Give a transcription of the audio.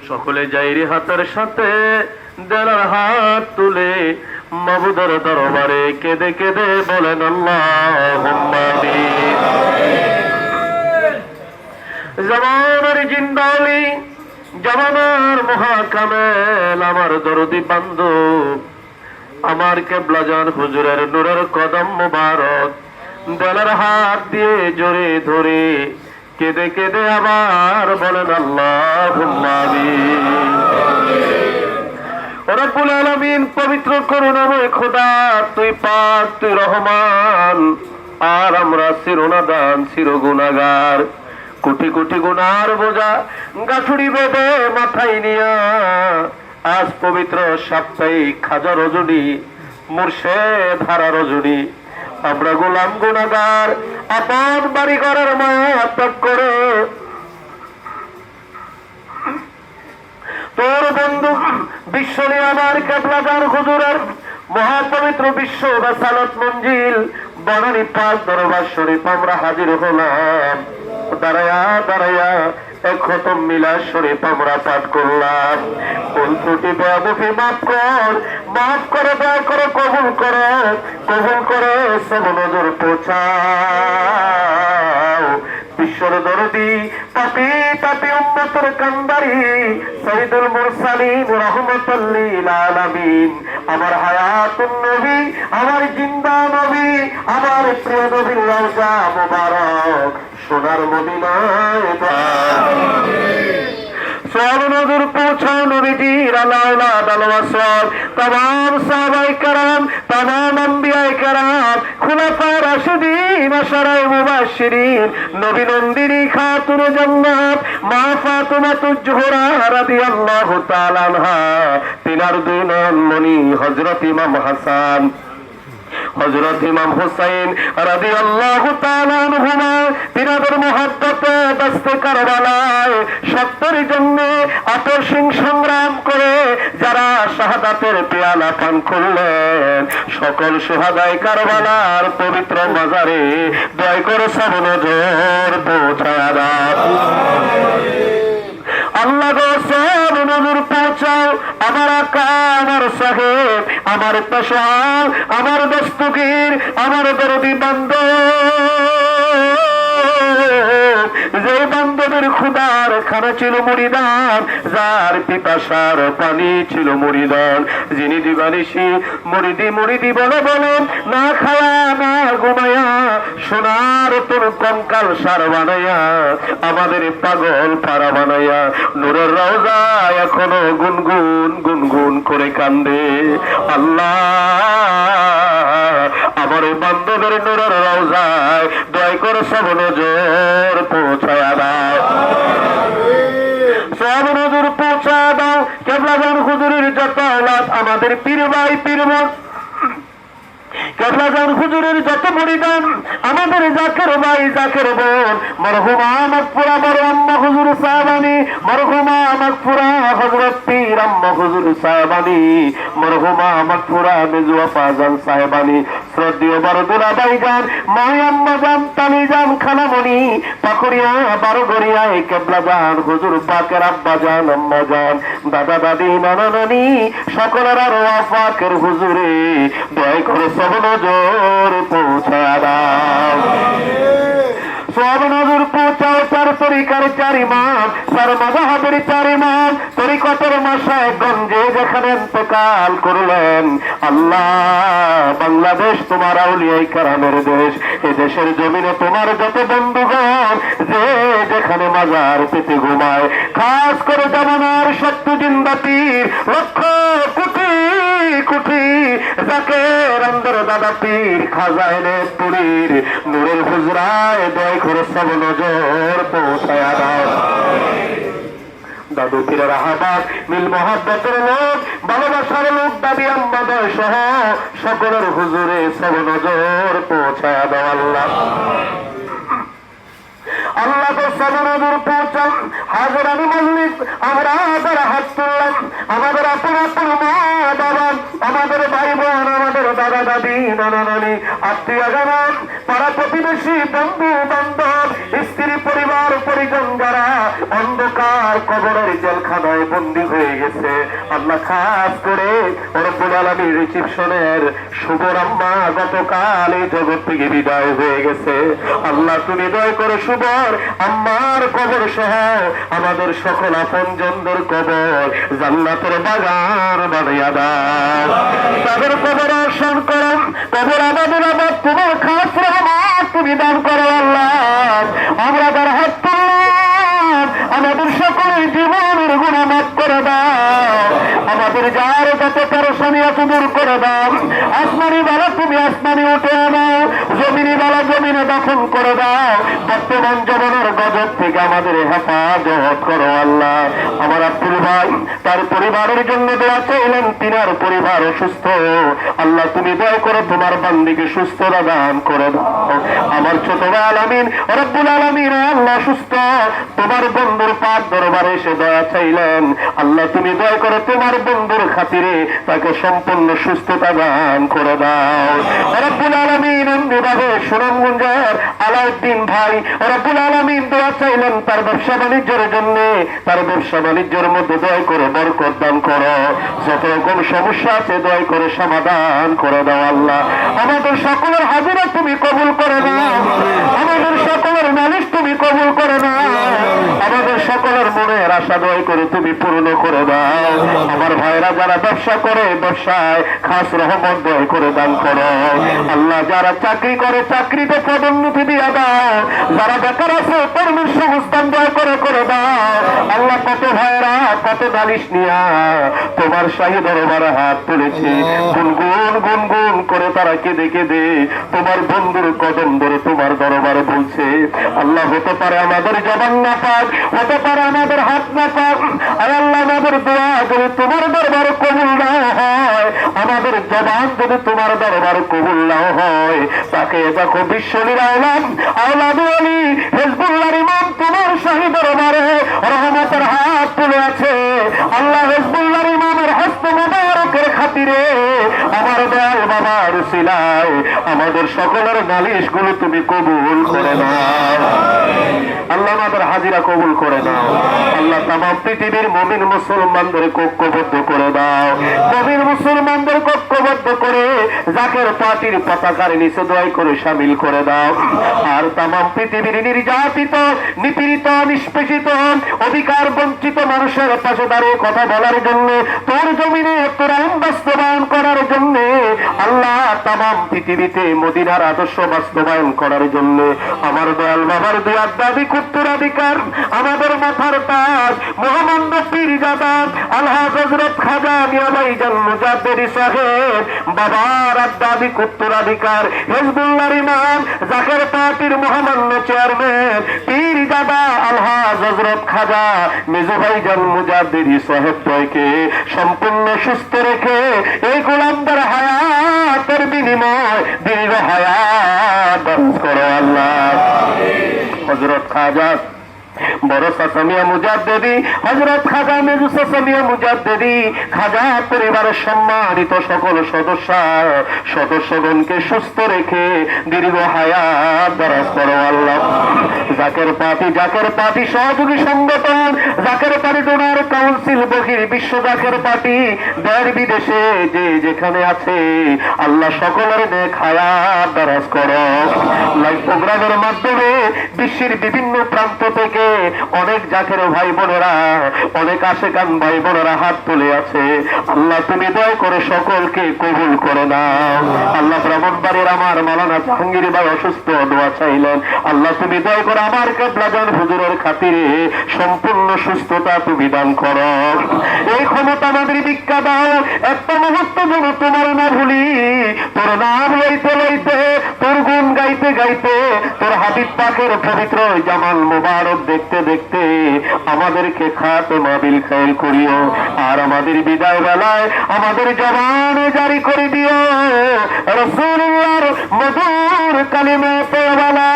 সকলে যাইরি হাতের সাথে দেলার হাত তুলে মাবুদের দরবারে কেঁদে কেঁদে বলেন আল্লাহুম্মা আমিন। জামানের জিন্দালি জামানার মহাকামেল আমার দরদি বান্ধব আমার কেবলাজান হুজুরের নূরের কদম মুবারক দেলার হাত দিয়ে জোরে ধরে কেঁদে কেঁদে আবার বলেন আল্লাহুম্মা আমিন। রব্বুল আলামিন পবিত্র করুণাময় খোদা তুই পাক তুই রহমান আর আমরা চিরনাদান চির গুনাহগার কোটি কোটি গুনার বোঝা গাঠুরি বেঁধে মাথায় নিয়া আজ পবিত্র সাপ্তাহিক খাজা রজনী মুর্শেদ হারা রজনী আমরা গোলাম গুনাহগার আপন বাড়ি ঘরের মায়া ত্যাগ করে তোর বন্ধু বিশ্বনী আমার কেবলাজান হুজুরের মহাপবিত্র বিশ্ব রাসালত মঞ্জিল বনানী পাক দরবার শরীফ আমরা হাজির হলাম। দাঁড়ায়া দাঁড়ায়া এক খতম মিলাদ শরীফ আমরা পাঠ করলাম। ভুল ত্রুটি বেয়াদবি মাফ করে দয়া করে কবুল করে সব নজর পৌঁছাও। বিশ্বর দরদি পাপি পাপি উম্মতের কান্দারি সাইয়্যিদুল মুরসালিন রাহমাতুল লিল আলামিন আমার হায়াতুন নবী আমার জিন্দা নবী আমার প্রিয় নবীর রওজা মুবারক সোনার মদিনায় সব নজর পৌঁছাও নবীজির আলাউলাদ আলওয়াসল तमाम সাহাবায়ে কেরাম तमाम আম্বিয়ায়ে কেরাম খুলাফায়ে রাশিদিন আশারায়ে মুবাশশিরিন নবী নন্দিনী খাতুন জান্নাত মা ফাতিমাতুজ জোহরা রাদিয়াল্লাহু তাআলা আনহা তিনার দুই নয়নমণি হযরত ইমাম হাসান হযরত ইমাম হুসাইন রাদিয়াল্লাহু তাআলা আনহুমা তিনাদের মহব্বতে দস্তে কারবালায় সত্যের জন্য আপসিং সংগ্রাম করে যারা শাহাদাতের পেয়ালা পান করলেন সকল শুহাদায়ে কারবালার পবিত্র মাজারে দয়া করে সব নজর পৌঁছায়া দাও। আল্লাহ গো সব নজর পৌঁছাও আমার আকা আমার সাহেব আমার পেশাল আমার দস্তগীর আমার দরদি বান্দব যে বান্ধবের খুদার খানা ছিল মুরিদান যার পিপাসার পানি ছিল মুরিদান যিনি দিবানিশি মুরিদি বলে বলেন না খায়া না ঘুমায়া সোনার তোর কঙ্কাল সার বানাইয়া আমাদের পাগল পারা বানাইয়া নূরের রওজা এখনো গুনগুন গুনগুন করে কান্দে। আল্লাহ আমার বান্ধবের নূরের রওজায় দয়া করে সব নজর পৌঁছায়া দাও সব নজর পৌঁছায়া দাও। কেবলাজান হুজুরের যত আওলাদ আমাদের পীর ভাই পীর বোন কেবলাজান হুজুরের যত মুরিদান আমাদের জাকের ভাই জাকের বোন মরহুমা মাগফুরা বড় আম্মা হুজুর সাহেবানী মরহুমা মাগফুরা হযরত পীর আম্মা হুজুর সাহেবানী মরহুমা মাগফুরা মেজুয়া ফাজান সাহেবানী শ্রদ্ধেয় বরদুলা ভাইজান মাই আম্মা জান তালিজান খালামণি পাকুড়িয়া বারোগড়িয়ায় কেবলাজান হুজুর পাকের আব্বা জান আম্মা জান দাদা দাদি নানা নানি সকলের আর ওয়াফাকের হুজুরে দয়া করে সব নজর পৌঁছায়া দাও সব নজর পৌঁছাও। চার তরিকার চার ইমাম চার মাযহাবের চার ইমাম তরিকতের মাশায়েখগঞ্জে যেখানে ইন্তেকাল করলেন আল্লাহ বাংলাদেশ তোমার আউলিয়ায়ে কেরামের দেশ এ দেশের জমিনে তোমার যত বন্ধুগণ যে যেখানে মাজার পেতে ঘুমায় খাস করে জামানার সত্য জিন্দা পীর লক্ষ কোটি কোটি জাকের আন্দর দাদা পীর খাজাইনে পুরীর নূরের হুজরায় দয়া করে সব নজর পৌঁছায়া দাও। দাদু পীরের আহ্বান মিল মহব্বতের লোক ভালোবাসার লোক দাবি আম্মাদয় সহ সকলের হুজুরে সব নজর পৌঁছায়া দাও। আল্লাহ আল্লাহ তো সব নজর পৌঁছান হাজারানি মল্লিক আমরা যারা হাত তুললাম আমাদের আপন আপন মা বাবা আমাদের ভাই বোন আমাদের দাদা দাদি নানা নানি আত্মীয় জানান পাড়া প্রতিবেশী বন্ধু বান্ধব স্ত্রী পরিবার পরিজন যারা অন্ধকার কবরের জেলখানায় বন্দী হয়ে গেছে, আল্লাহ খাস করে রব্বুল আলামিন রিসিপশনের শুভর আম্মা গতকাল এই জগৎ থেকে বিদায় হয়ে গেছে। আল্লাহ তুমি দয়া করে শুভর আম্মার কবর সহ আমাদের সকল আপনজনদের কবর জান্নাতের বাগান বানাইয়া দাও। তাদের কবর অর্জন করো, কবর আমাদের আবার তোমার খাস রহমত তুমি দান করো আল্লাহ। আমরা তার হাত তুললাম, আমাদের সকলের জীবনের গুনাহ মাফ করে দাও, আমাদের যার যত পেরেশানি আছে দূর করে দাও। আসমানি বালা তুমি আসমানি উঠে দাও, জমিনি বালা জমিনে দাফন করে দাও। বর্তমান জীবনের গজব থেকে আমাদের হেফাজত করো আল্লাহ। আমার আব্দুল ভাই তার পরিবারের জন্য দোয়া চাইলেন, তিনার পরিবার অসুস্থ, আল্লাহ তুমি দয়া করে তোমার বান্দিকে সুস্থতা দান করে দাও। আমার ছোট ভাই আলামিন রব্বুল আলামিন আল্লাহ সুস্থ, তোমার বন্ধুর পাক দরবারে এসে দয়া চাইলেন, আল্লাহ তুমি দয়া করে তোমার বন্ধুর খাতিরে তাকে সম্পূর্ণ সুস্থতা দান করে দাও রব্বুল আলামিন। এমনিভাবে সুনামগঞ্জের আলাউদ্দিন ভাই রব্বুল আলামিন দোয়া চাইলেন তার ব্যবসা বাণিজ্যের জন্য, তার ব্যবসা বাণিজ্যের মধ্যে দয়া করে বরকত দান করো, যত রকম সমস্যা আছে দয়া করে সমাধান করে দাও আল্লাহ। আমাদের সকলের হাজিরা তুমি কবুল করে দাও, আমাদের সকলের নালিশ তুমি কবুল করে দাও, আমাদের সকলের মনের আশা দয়া করে তুমি পূর্ণ করে দাও। আমার ভাইরা যারা ব্যবসা করে ব্যবসায় খাস রহমত দয়া করে দান করো আল্লাহ। যারা চাকরি করে চাকরিতে পদোন্নতি দিয়ে দাও, যারা বেকার আছে কর্মের সংস্থান দয়া করে করে দাও আল্লাহ। কত ভাইরা কত নালিশ নিয়া তোমার শাহী দরবারে হাত তুলেছে, গুনগুন গুনগুন করে তারা কেঁদে কেঁদে তোমার বন্ধুর কদম ধরে তোমার দরবারে বলছে আল্লাহ। হতে পারে আমাদের জবান না পাক, হতে পারে আমাদের হাত না পাক, আর আল্লাহ আমাদের দোয়া যদি তোমার দরবারে কবুল না হয়, আমাদের জবান যদি তোমার দরবারে কবুল না হয়, তাকে দেখো বিশ্বনীর আওলাদ আওলাদ আলী হিজবুল্লাহর ইমাম তোমার শাহী দরবারে রহমতের হাত তুলে আছে আল্লাহ। হিজবুল্লাহর ইমামের হস্ত মুবারকের খাতিরে আমার দয়াল বাবার উসিলায় আমাদের সকলের নালিশ গুলো তুমি কবুল করে নাও আল্লাহ। আমাদের হাজিরা কবুল করে দাও আল্লাহ। তামাম পৃথিবীর মুমিন মুসলমানদের ঐক্যবদ্ধ করে দাও, মুমিন মুসলমানদের ঐক্যবদ্ধ করে জাকের পার্টির পতাকার নিচে দয়া করে শামিল করে দাও। আর তামাম পৃথিবীর নির্যাতিত নিপীড়িত নিষ্পেষিত অধিকার বঞ্চিত মানুষের পাশে দাঁড়িয়ে কথা বলার জন্য, তোর জমিনে তোর আইন বাস্তবায়ন করার জন্য আল্লাহ, তামাম পৃথিবীতে মদিনার আদর্শ বাস্তবায়ন করার জন্য আমার দয়াল বাবার দুয়ার দাবি উত্তরাধিকার আমাদের মাথার তাজ মহামান্য পীরজাদা আলহাজ হযরত খাজা মিয়া ভাইজান মুজাদ্দিদি সাহেব বাবার দাবি উত্তরাধিকার হিজবুল্লাহর ইমাম জাকের পার্টির মহামান্য চেয়ারম্যান পীরজাদা আলহাজ হযরত খাজা মেজো ভাইজান মুজাদ্দিদি সাহেব দ্বয়কে সম্পূর্ণ সুস্থ রেখে এই গোলামদের হায়াতের বিনিময় দীর্ঘ হায়াত দান করো আল্লাহ। হযরত খাজা বড় সাসামিয়া মুজাদ্দিদি হযরত খাজা মেজু সাসামিয়া মুজাদ্দিদি খাজা পরিবারের সম্মানিত সকল সদস্যগণকে সুস্থ রেখে দীর্ঘ হায়াত দারাজ করো আল্লাহ। জাকের পার্টি সহযোগী সংগঠন জাকের পার্টি ডোনার কাউন্সিল বহির বিশ্ব জাকের পার্টি দেশ বিদেশে যে যেখানে আছে আল্লাহ সকলের নেক হায়াত দারাজ করো। লাইভ প্রোগ্রামের মাধ্যমে বিশ্বের বিভিন্ন প্রান্ত থেকে অনেক জাকের ভাই বোনেরা অনেক আশেকান ভাই বোনেরা হাত তুলে আছে আল্লাহ। তুমি দয়া করে সকলকে কবুল করে নাও আল্লাহ। ব্রাহ্মণবাড়ির আমার মাওলানা জাহাঙ্গীর ভাই অসুস্থ, দোয়া চাইলেন আল্লাহ। তুমি দয়া করে আমার কেবলাজান হুজুরের খাতিরে সম্পূর্ণ সুস্থতা তুমি দান করো। এই ক্ষমতা আমাদের ভিক্ষা দাও, একটা মুহূর্ত যেন তোমার না ভুলি, তোর নাম লইতে লইতে তোর গুণ গাইতে গাইতে তোর হাবিব পাকের পবিত্র জামাল মুবারক দেখতে দেখতে আমাদেরকে খাতেমা বিল খায়র করিও। আর আমাদের বিদায় বেলায় আমাদের জবানে জারি করে দিও রাসূলুল্লাহর মধুর কালিমা তওয়ালা